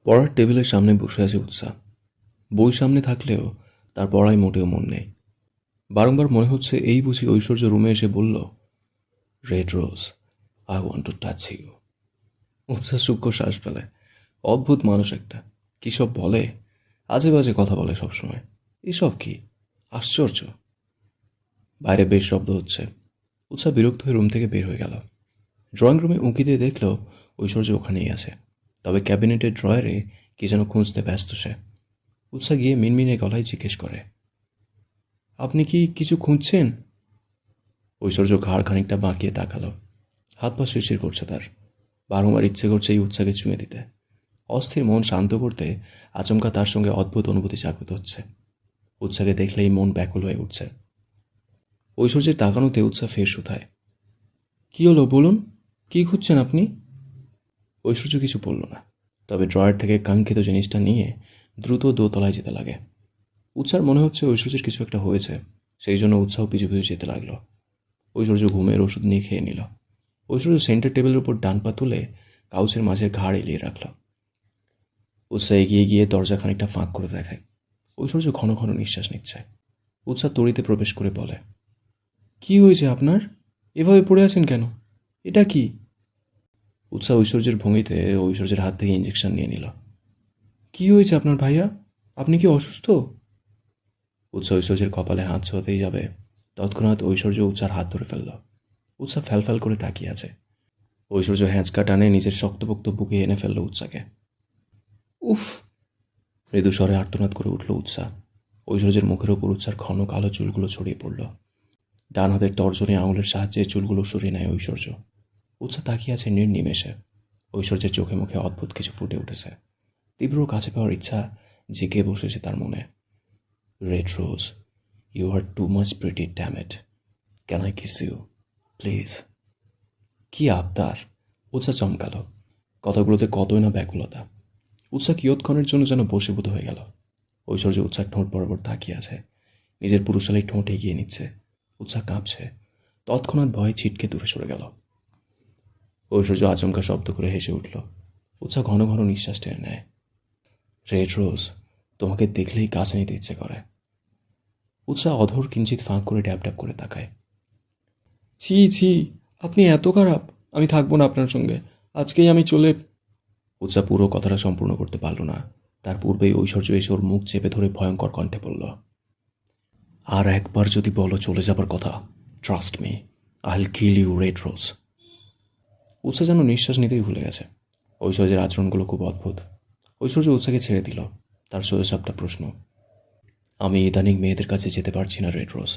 পড়ার টেবিলের সামনে বসে আছে উৎসাহ। বই সামনে থাকলেও তার পড়ায় মোটেও মন নেই। বারংবার মনে হচ্ছে এই বুঝি ঐশ্বর্য রুমে এসে বলল, red rose, I want to touch you. উৎসাহ সূক্ষ্ম শ্বাস ফেলে। অদ্ভুত মানুষ একটা, কী সব বলে, আজে বাজে কথা বলে সবসময়। এসব কি আশ্চর্য। বাইরে বেশ শব্দ হচ্ছে। উৎসাহ বিরক্ত হয়ে রুম থেকে বের হয়ে গেল। ড্রয়িং রুমে উঁকি দিয়ে দেখল ঐশ্বর্য ওখানেই আছে, তবে ক্যাবিনেটের ড্রয়ারে কি যেন খুঁজতে ব্যস্ত সে। উৎসাহ গিয়ে মিনমিনে গলায় জিজ্ঞেস করে, আপনি কি কিছু খুঁজছেন? ঐশ্বর্য ঘাড় খানিকটা বাঁকিয়ে তাকালো। হাত পা শিরশির করছে তার। বারংবার ইচ্ছে করছে এই উৎসাহকে ছুঁয়ে দিতে। অস্থির মন শান্ত করতে আচমকা তার সঙ্গে অদ্ভুত অনুভূতি জাগ্রত হচ্ছে। উৎসাহকে দেখলেই মন ব্যাকুল হয়ে উঠছে। ঐশ্বর্যের তাকানোতে উৎসাহ ফের শুধায়, কি হলো বলুন, কি খুঁজছেন আপনি? ঐশ্বর্য কিছু বলল না, তবে ড্রয়ার থেকে কাঙ্ক্ষিত জিনিসটা নিয়ে দ্রুত দোতলায় যেতে লাগে। উৎসার মনে হচ্ছে ঐশ্বর্যের কিছু একটা হয়েছে, সেই জন্য উৎসাহ পিছু পিছু যেতে লাগলো। ঐশ্বর্য ঘুমের ওষুধ নিয়ে খেয়ে নিল। ঐশ্বর্য সেন্টার টেবিলের উপর ডান পা তুলে কাউচের মাঝে ঘাড় এলিয়ে রাখল। উৎসাহ এগিয়ে গিয়ে দরজা খানিকটা ফাঁক করে দেখায়। ঐশ্বর্য ঘন ঘন নিঃশ্বাস নিচ্ছে। উৎসাহ তড়িতে প্রবেশ করে বলে, কি হয়েছে আপনার? এভাবে পড়ে আছেন কেন? এটা কি? উৎসাহ ঐশ্বর্যের ভঙ্গিতে ঐশ্বর্যের হাত থেকে ইঞ্জেকশন নিয়ে নিল। কি হয়েছে আপনার ভাইয়া? আপনি কি অসুস্থ? উৎসাহ ঐশ্বর্যের কপালে হাত ছোঁয়াতেই যাবে, তৎক্ষণাৎ ঐশ্বর্য উৎসার হাত ধরে ফেলল। উৎসাহ ফ্যালফ্যাল করে তাকিয়ে আছে। ঐশ্বর্য হ্যাঁচকা টানে নিজের শক্তপোক্ত বুকে এনে ফেলল উৎসাকে। উফ! মৃদু স্বরে আর্তনাদ করে উঠল উৎসাহ। ঐশ্বর্যের মুখের ওপর উৎসার ঘন কালো চুলগুলো ছড়িয়ে পড়ল। ডান হাতের তর্জনী আঙুলের সাহায্যে চুলগুলো সরিয়ে নেয় ঐশ্বর্য। উৎসাহ তাকিয়ে আছে নির্নিমেষে। ঐশ্বর্যের চোখে মুখে অদ্ভুত কিছু ফুটে উঠেছে। তীব্র কাছে পাওয়ার ইচ্ছা জেগে বসেছে তার মনে। Red rose, you are too much pretty, damn it. Can I kiss you please? কি আবদার! উৎসাহ চমকালো। কথাগুলোতে কতই না ব্যাকুলতা। উৎসাহ কিয়ৎক্ষণের জন্য যেন বশীভূত হয়ে গেল। ঐশ্বর্য উৎসাহ ঠোঁট বরাবর তাকিয়ে আছে, নিজের পুরুষালী ঠোঁট এগিয়ে নিচ্ছে। উৎসাহ কাঁপছে। তৎক্ষণাৎ ভয়ে ছিটকে দূরে সরে গেল। ঐশ্বর্য আচমকা শব্দ করে হেসে উঠল। উৎসাহ ঘন ঘন নিঃশ্বাস টেনে নেয়। রেড রোজ, তোমাকে দেখলেই কাছে নিতে ইচ্ছে করে। উৎসাহ অধর কিঞ্চিত ফাঁক করে ড্যাব ড্যাব করে তাকায়। ছি ছি, আপনি এত খারাপ! আমি থাকবো না আপনার সঙ্গে, আজকেই আমি চলে। উৎসাহ পুরো কথাটা সম্পূর্ণ করতে পারল না। তার পূর্বেই ঐশ্বর্য এসে ওর মুখ চেপে ধরে ভয়ঙ্কর কণ্ঠে বলল, আর একবার যদি বলো চলে যাবার কথা, trust me, I will kill you, red rose. উৎসাহ যেন নিঃশ্বাস নিতেই ভুলে গেছে। ঐশ্বর্যের আচরণগুলো খুব অদ্ভুত। ঐশ্বর্য উৎসাহকে ছেড়ে দিল। তার সোজাসাপটা প্রশ্ন, আমি ইদানিং মেয়েদের কাছে যেতে পারছি না রেড রোজ,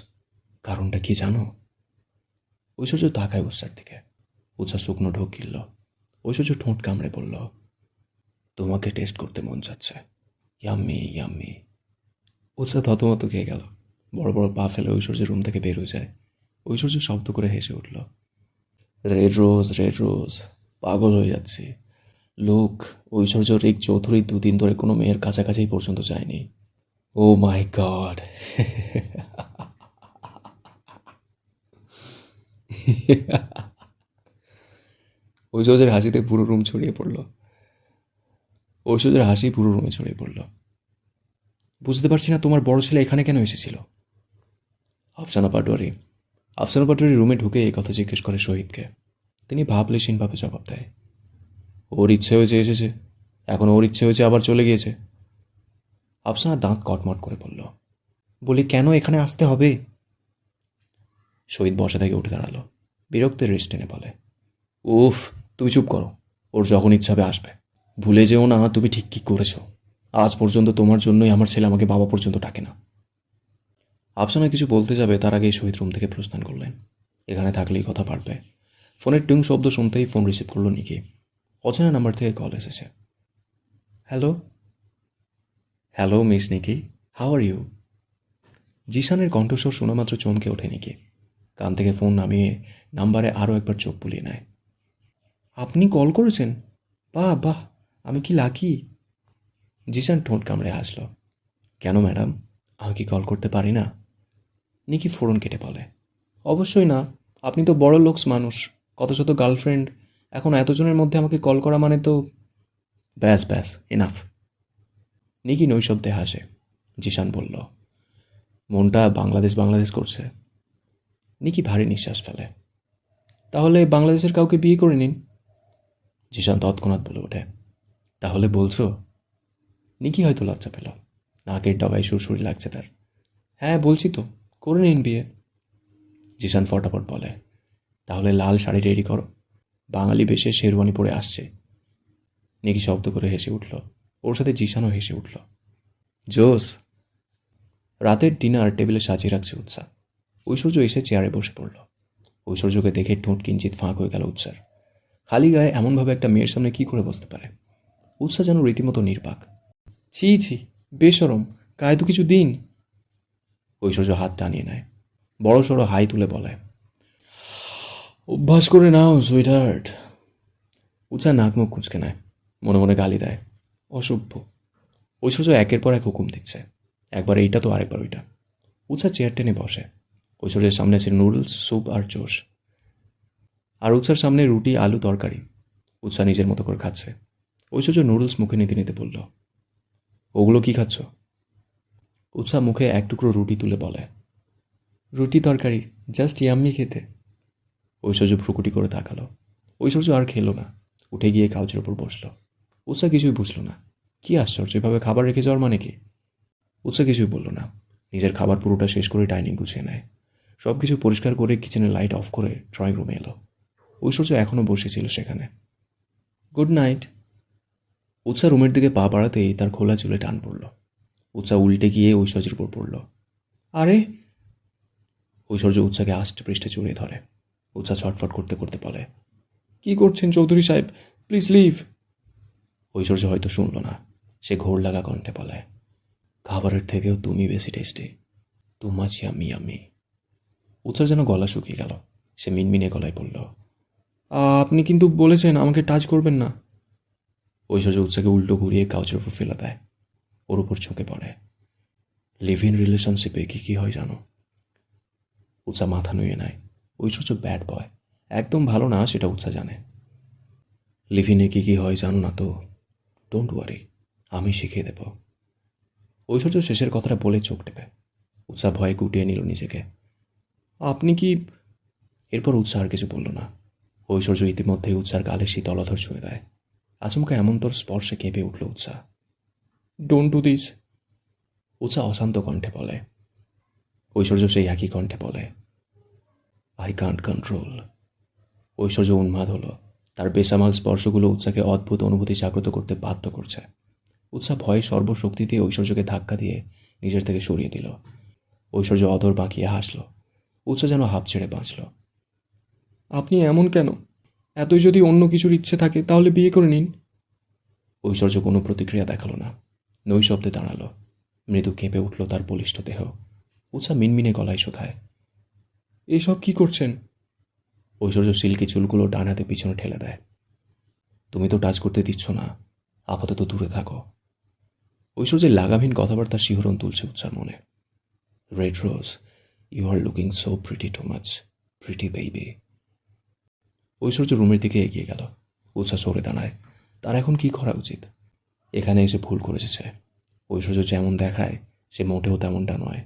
কারণটা কি জানো? ঐশ্বর্য তাকায় উৎসার দিকে। উৎসাহ শুকনো ঢোক গিলল। ঐশ্বর্য ঠোঁট কামড়ে বলল, তোমাকে টেস্ট করতে মন যাচ্ছে। Yummy yummy. উৎসাহ থতমত খেয়ে গেল। বড় বড় পা ফেলে ঐশ্বর্যের রুম থেকে বের হয়ে যায়। ঐশ্বর্য শব্দ করে হেসে উঠল। রেড রোজ, রেড রোজ, পাগল হয়ে যাচ্ছি। লোক, ঐশ্বর্য রিক চৌধুরী 2 দিন ধরে কোনো মেয়ের কাছাকাছি পর্যন্ত যায়নি। ও মাই গড! ঐশ্বর্যের হাসিতে পুরো রুম ছড়িয়ে পড়ল। ঐশ্বর্যের হাসি পুরো রুমে ছড়িয়ে পড়ল। বুঝতে পারছি না তোমার বড় ছেলে এখানে কেন এসেছিল? আফসানা পাটোয়ারি। আফসানা পাটোয়ারি রুমে ঢুকে এই কথা জিজ্ঞেস করে শহীদকে। তিনি ভাবলেশীনভাবে জবাব দেয়, ওর ইচ্ছে হয়েছে এসেছে, এখন ওর ইচ্ছে হয়েছে আবার চলে গিয়েছে। আফসানা দাঁত কটমট করে বলল, বলি কেন এখানে আসতে হবে? শহীদ বসা থেকে উঠে দাঁড়ালো। বিরক্তের রেস্ট টেনে বলে, উফ, তুমি চুপ করো। ওর যখন ইচ্ছা হবে আসবে। ভুলে যেও না তুমি ঠিক কী করেছো। আজ পর্যন্ত তোমার জন্যই আমার ছেলে আমাকে বাবা পর্যন্ত ডাকে না। আফসানা কিছু বলতে যাবে তার আগেই শহীদ রুম থেকে প্রস্থান করলেন। এখানে থাকলেই কথা পারবে। ফোনের টুং শব্দ শুনতেই ফোন রিসিভ করলো নিকি। অচেনা নাম্বার থেকে কল এসেছে। Hello. Hello miss Nikki, how are you? জিসানের কণ্ঠস্বর শোনা মাত্র চমকে ওঠে নিকি। কান থেকে ফোন নামিয়ে নাম্বারে আরও একবার চোখ বুলিয়ে নেয়। আপনি কল করেছেন? বাহ বাহ, আমি কি লাকি। জিসান ঠোঁট কামড়ে হাসল। কেন ম্যাডাম, আমি কি কল করতে পারি না? নিকি ফোরন কেটে বলে, অবশ্যই না, আপনি তো বড় লোকস মানুষ, কত শত গার্লফ্রেন্ড, এখন এতজনের মধ্যে আমাকে কল করা মানে তো। ব্যাস ব্যাস, এনাফ। নিকি নৈশব্দে হাসে। জিশান বলল, মনটা বাংলাদেশ বাংলাদেশ করছে। নিকি ভারী নিঃশ্বাস ফেলে। তাহলে বাংলাদেশের কাউকে বিয়ে করে নিন। জিশান তৎক্ষণাৎ বলে ওঠে, তাহলে বলছো? নিকি হয়তো লজ্জা পেল। নাকের ডগায় সুরসুরি লাগছে তার। হ্যাঁ বলছি তো, করে নিন বিয়ে। জিশান ফটাফট বলে, তাহলে লাল শাড়ি রেডি করো, বাঙালি বেশে শেরওয়ানি পরে আসছে। নিকি শব্দ করে হেসে উঠল। ওর সাথে জিশানও হেসে উঠল। জোস। রাতের ডিনার টেবিলে সাজিয়ে রাখছে উৎসা। ঐশ্বর্য এসে চেয়ারে বসে পড়ল। ঐশ্বর্যকে দেখে ঠোঁট কিঞ্চিত ফাঁক হয়ে গেল উৎসার। খালি গায়ে এমনভাবে একটা মেয়ের সামনে কি করে বসতে পারে? উৎসা যেন রীতিমতো নির্বাক। ছি ছি, বেশরম, গায়ে তো কিছু দিন। ঐশ্বর্য হাত টানিয়ে নেয়, বড় সড়ো হাই তুলে বলে, অভ্যাস করে নাও সুইটহার্ট। উৎসা নাক মুখ কুঁচকে নেয়, মনে মনে গালি দেয়, অসভ্য। ঐশ্বর্য একের পর এক হুকুম দিচ্ছে, একবার এইটা তো আরেকবার ওইটা। উৎসা চেয়ার টেনে বসে। ঐশ্বর্যের সামনে আছে নুডলস, স্যুপ আর জোশ। আর উৎসার সামনে রুটি, আলু, তরকারি। উৎসা নিজের মতো করে খাচ্ছে। ঐশ্বর্য নুডলস মুখে নিতে নিতে বলল, ওগুলো কি খাচ্ছ? উৎসা মুখে এক টুকরো রুটি তুলে বলে, রুটি তরকারি, জাস্ট ইয়াম্মি খেতে। ঐশ্বর্য ভ্রুকুটি করে তাকালো। ঐশ্বর্য আর খেলো না, উঠে গিয়ে কাউচের ওপর বসল। উৎসা কিছুই বুঝল না। কি আশ্চর্য, এভাবে খাবার রেখে যাওয়ার মানে কি? উৎসা কিছুই বলল না। নিজের খাবার পুরোটা শেষ করে ডাইনিং গুছিয়ে নেয়। সব কিছু পরিষ্কার করে কিচেনের লাইট অফ করে ড্রয়িং রুমে এলো। ঐশ্বর্য এখনও বসেছিল সেখানে। Good night. উৎসা রুমের দিকে পা বাড়াতেই তার খোলা চুলে টান পড়ল। উৎসা উল্টে গিয়ে ঐশ্বর্যের উপর পড়ল। আরে! ঐশ্বর্য উৎসাকে আষ্টে পৃষ্ঠে জড়িয়ে ধরে। উৎসা ছটফট করতে করতে বলে, কি করছেন চৌধুরী সাহেব, প্লিজ লিভ। ঐশ্বর্য হয়তো শুনল না। সে ঘোর লাগা কণ্ঠে বলে, খাবারের থেকেও তুমি বেশি টেস্টি, তোমার ইয়ামি ইয়ামি। উৎসার যেন গলা শুকিয়ে গেল। সে মিনমিনে গলায় বলল, আপনি কিন্তু বলেছেন আমাকে টাচ করবেন না। ঐশ্বর্য উৎসাকে উল্টো ঘুরিয়ে কাউচের উপর ফেলে দেয়। ওর উপর ঝুঁকে পড়ে। লিভ ইন রিলেশনশিপে কি কি হয় জানো? উৎসা মাথা নুয়ে নেয়। ঐশ্বর্য ব্যাড বয়, একদম ভালো না, সেটা উৎসা জানে। লিভ ইনে কি কি হয় জানো না তো? ডোন্ট ওয়ারি, আমি শিখিয়ে দেব। ঐশ্বর্য শেষের কথাটা বলে চোখ টেপে। উৎসা ভয়ে গুটিয়ে নিল নিজেকে। আপনি কি? এরপর উৎসা আর কিছু বলল না। ঐশ্বর্য ইতিমধ্যেই উৎসার গালে শীতলধর ছুঁয়ে দেয়। আচমকা এমন তোর স্পর্শে কেঁপে উঠল Utsa. Don't do this. Utsa অশান্ত কণ্ঠে বলে। ঐশ্বর্য সেই একই কণ্ঠে বলে, আই কান্ট কন্ট্রোল। ঐশ্বর্য উন্মাদ হলো। তার বেসামাল স্পর্শগুলো উৎসাকে অদ্ভুত অনুভূতি জাগ্রত করতে বাধ্য করছে। উৎসা ভয়ে সর্বশক্তি দিয়ে ঐশ্বর্যকে ধাক্কা দিয়ে নিজের থেকে সরিয়ে দিল। ঐশ্বর্য অধর বাঁকিয়ে হাসল। উৎসা যেন হাঁপ ছেড়ে বাঁচল। আপনি এমন কেন? এতই যদি অন্য কিছুর ইচ্ছে থাকে তাহলে বিয়ে করে নিন। ঐশ্বর্য কোনো প্রতিক্রিয়া দেখালো না। নৈশব্দে দাঁড়ালো। মৃদু কেঁপে উঠল তার বলিষ্ঠ দেহ। উৎসা মিনমিনে গলায় শোধায়, এসব কি করছেন? ঐশ্বর্য সিল্কি চুলগুলো ডান হাতে পিছনে ঠেলে দেয়। তুমি তো টাচ করতে দিচ্ছ না, আপাতত দূরে থাকো। ঐশ্বর্যের লাগামহীন কথাবার্তার শিহরণ তুলছে উৎসার মনে। Red rose, you are looking so pretty too much, pretty baby. Aishwarya রুমের দিকে এগিয়ে গেল। উৎসা সরে দাঁড়ায়। তার এখন কি করা উচিত? এখানে এসে ভুল করেছে সে। ঐশ্বর্য যেমন দেখায় সে মোটেও তেমনটা নয়।